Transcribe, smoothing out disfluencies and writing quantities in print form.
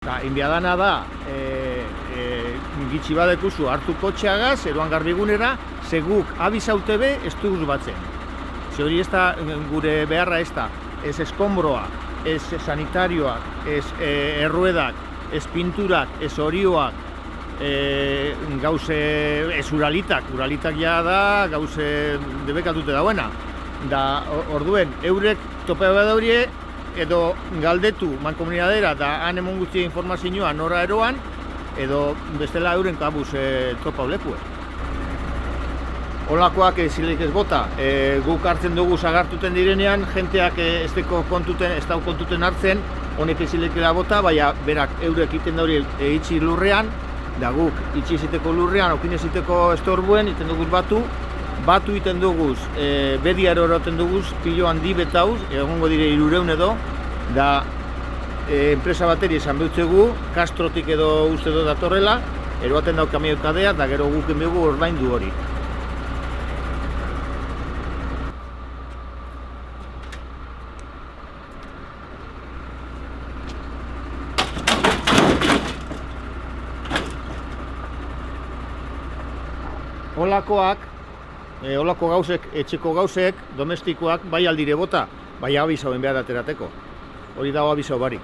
Inbiadana da, gitxi badekuzu hartu kotxeagaz, eroan garbigunera, seguk abizaute be, ez duguz batzen. Ze hori ez da, gure beharra ez da, ez eskombroa, ez sanitarioak, ez erruedak, ez pinturak, ez horioak, gauze, ez uralitak ja da, gauze debekatute dauena. Da, orduen, eurek topea badaurie, edo galdetu mankomunidadera da han emon guztia informazioa nora eroan, edo bestela euren kabuz topa olekue. Olakoak zileik ez bota, guk hartzen dugu sagartuten direnean, jenteak ez dau kontuten hartzen, honek ezileikela bota, baina berak eurek iten da hori itxi lurrean, da guk itxi eziteko lurrean, okin eziteko estorbuen, iten duguz batu iten duguz, bediaro eroten duguz, pilo handi betauz, egongo dire 300 edo, da enpresa bateri esan behutzegu, Kastrotik edo uste do datorrela, eroaten dau kamioikadea, da gero guk enbegu ordaindu hori. Olako gauzek, etxeko gauzek, domestikoak, bai aldire bota, bai abizau enbehar aterateko. Hori dago abizau barik.